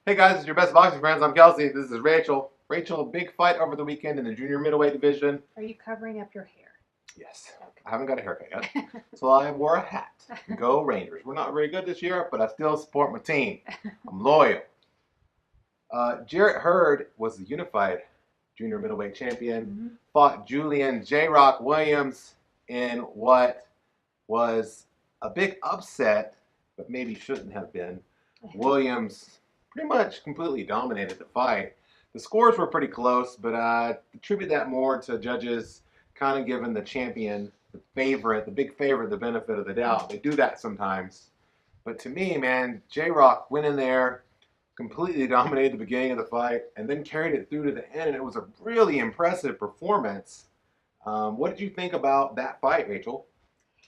Hey guys, it's your best boxing friends. I'm Kelsey. This is Rachel. Rachel, big fight over the weekend in the junior middleweight division. Are you covering up your hair? Yes. Okay. I haven't got a haircut yet, so I wore a hat. Go Rangers. We're not very good this year, but I still support my team. I'm loyal. Jarrett Hurd was the unified junior middleweight champion. Fought Julian J-Rock Williams in what was a big upset, but maybe shouldn't have been. Williams pretty much completely dominated the fight. The scores were pretty close, but I attribute that more to judges kind of giving the champion, the favorite, the big favorite, the benefit of the doubt. They do that sometimes. But to me, man, J-Rock went in there, completely dominated the beginning of the fight, and then carried it through to the end, and it was a really impressive performance. What did you think about that fight, Rachel?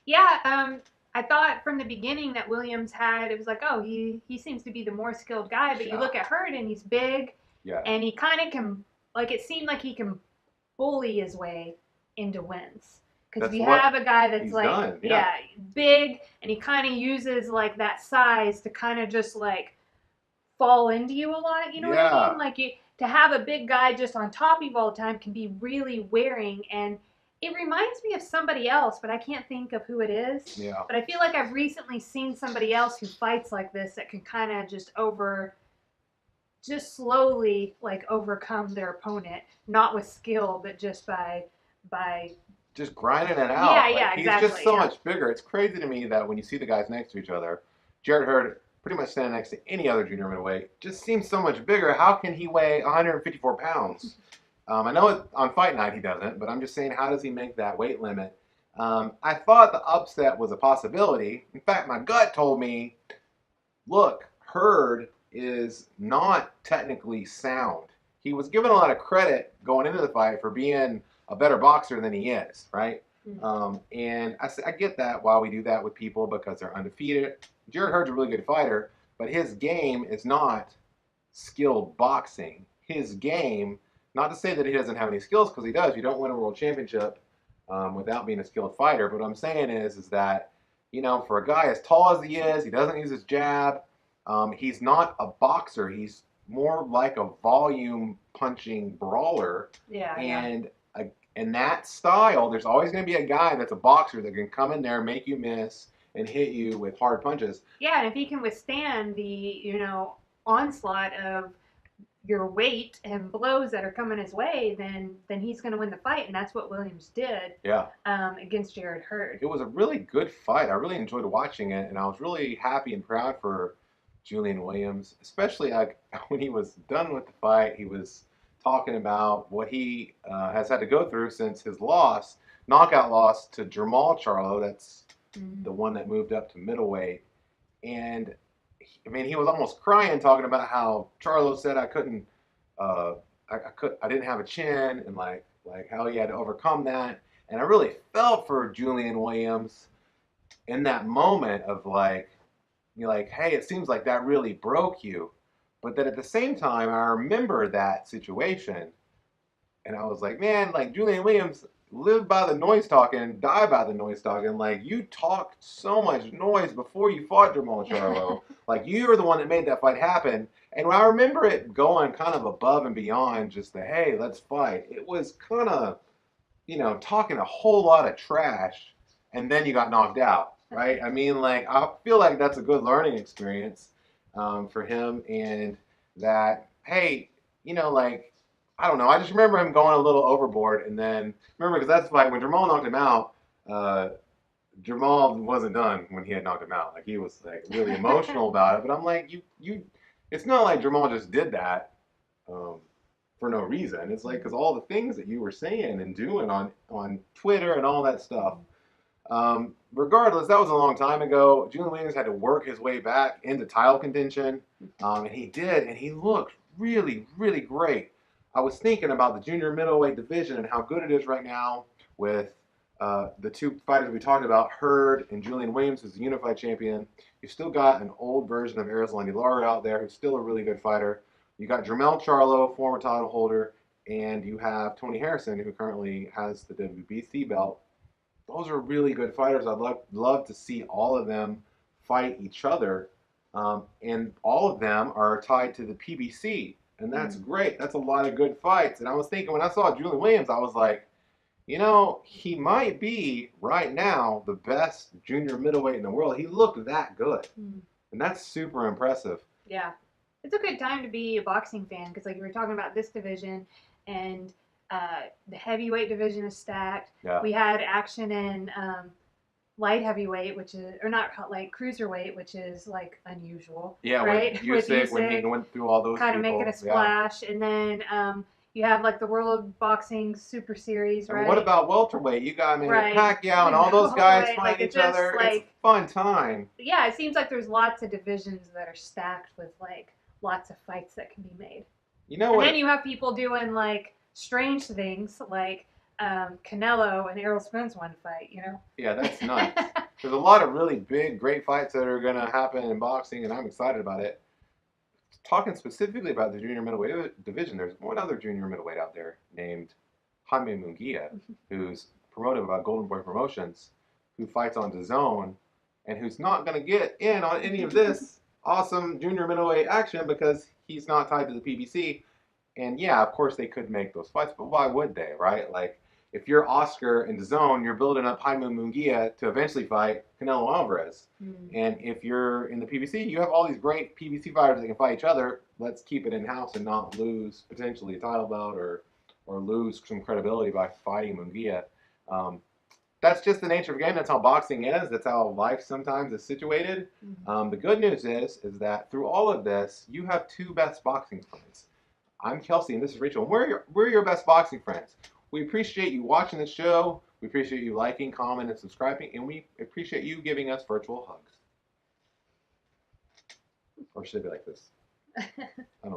Yeah, I thought from the beginning that Williams it was like, oh, he seems to be the more skilled guy, but you look at Hurd and he's big, Yeah. and he kind of can, like, it seemed like he can bully his way into wins. Because if you have a guy that's like, big, and he kind of uses like that size to kind of just like fall into you a lot, you know what I mean? Like to have a big guy just on top of you all the time can be really wearing, and it reminds me of somebody else, but I can't think of who it is. Yeah. But I feel like I've recently seen somebody else who fights like this that can kind of just slowly like overcome their opponent, not with skill, but just by just grinding it out. Yeah, he's exactly. He's just so much bigger. It's crazy to me that when you see the guys next to each other, Jarrett Hurd pretty much standing next to any other junior middleweight, just seems so much bigger. How can he weigh 154 pounds? I know on fight night he doesn't, but I'm just saying, how does he make that weight limit? I thought the upset was a possibility. In fact, my gut told me, look, Hurd is not technically sound. He was given a lot of credit going into the fight for being a better boxer than he is, right? And I get that why we do that with people because they're undefeated. Jarrett Hurd's a really good fighter, but his game is not skilled boxing. His game, not to say that he doesn't have any skills, because he does. You don't win a world championship without being a skilled fighter. But what I'm saying is that, you know, for a guy as tall as he is, he doesn't use his jab. He's not a boxer. He's more like a volume punching brawler. And in that style, there's always going to be a guy that's a boxer that can come in there, make you miss, and hit you with hard punches. Yeah, and if he can withstand the, onslaught of your weight and blows that are coming his way, then he's going to win the fight, and that's what Williams did. Against Jarrett Hurd. It was a really good fight. I really enjoyed watching it, and I was really happy and proud for Julian Williams, especially when he was done with the fight. He was talking about what he has had to go through since his knockout loss to Jamal Charlo. That's the one that moved up to middleweight. And he was almost crying, talking about how Charlo said I didn't have a chin, and like how he had to overcome that. And I really felt for Julian Williams in that moment of hey, it seems like that really broke you. But then at the same time, I remember that situation, and I was like, man, like Julian Williams lived by the noise talking, die by the noise talking. Like, you talked so much noise before you fought Jamal Charlo. Like, you were the one that made that fight happen. And I remember it going kind of above and beyond just the, hey, let's fight. It was kind of, talking a whole lot of trash, and then you got knocked out, right? I feel like that's a good learning experience for him, and that, hey, I don't know. I just remember him going a little overboard, and then because that's like when Jamal knocked him out. Jamal wasn't done when he had knocked him out. Like, he was like really emotional about it. But I'm like, you. It's not like Jamal just did that for no reason. It's like because all the things that you were saying and doing on Twitter and all that stuff. Regardless, that was a long time ago. Julian Williams had to work his way back into title contention, and he did, and he looked really, really great. I was thinking about the junior middleweight division and how good it is right now with the two fighters we talked about, Hurd and Julian Williams, who's the unified champion. You've still got an old version of Arizona Lara out there, who's still a really good fighter. You got Jermell Charlo, former title holder, and you have Tony Harrison, who currently has the WBC belt. Those are really good fighters. I'd love to see all of them fight each other. And all of them are tied to the PBC, and that's great. That's a lot of good fights. And I was thinking when I saw Julian Williams, I was like, you know, he might be right now the best junior middleweight in the world. He looked that good, and that's super impressive. Yeah, it's a good time to be a boxing fan because, like, we were talking about this division, and the heavyweight division is stacked. Yeah. We had action in light heavyweight, which is, or not like cruiserweight, which is like unusual. Yeah, right? With Usyk when he went through all those kind of making a splash, and then you have like the World Boxing Super Series, right? And what about welterweight? You got Pacquiao and all those guys fighting each other. Like, it's a fun time. Yeah, it seems like there's lots of divisions that are stacked with like lots of fights that can be made. You know what? And then you have people doing like strange things like Canelo and Errol Spence one fight, you know? Yeah, that's nuts. There's a lot of really big, great fights that are going to happen in boxing, and I'm excited about it. Talking specifically about the junior middleweight division, there's one other junior middleweight out there named Jaime Munguia, who's promoted by Golden Boy Promotions, who fights on DAZN, and who's not going to get in on any of this awesome junior middleweight action because he's not tied to the PBC. And yeah, of course they could make those fights, but why would they, right? Like, if you're Oscar in DAZN, you're building up Jaime Munguia to eventually fight Canelo Alvarez. And if you're in the PBC, you have all these great PBC fighters that can fight each other. Let's keep it in-house and not lose potentially a title belt or lose some credibility by fighting Munguia. That's just the nature of the game. That's how boxing is. That's how life sometimes is situated. The good news is that through all of this, you have two best boxing friends. I'm Kelsey, and this is Rachel. And we're your best boxing friends. We appreciate you watching the show. We appreciate you liking, commenting, and subscribing. And we appreciate you giving us virtual hugs. Or should it be like this? I don't know.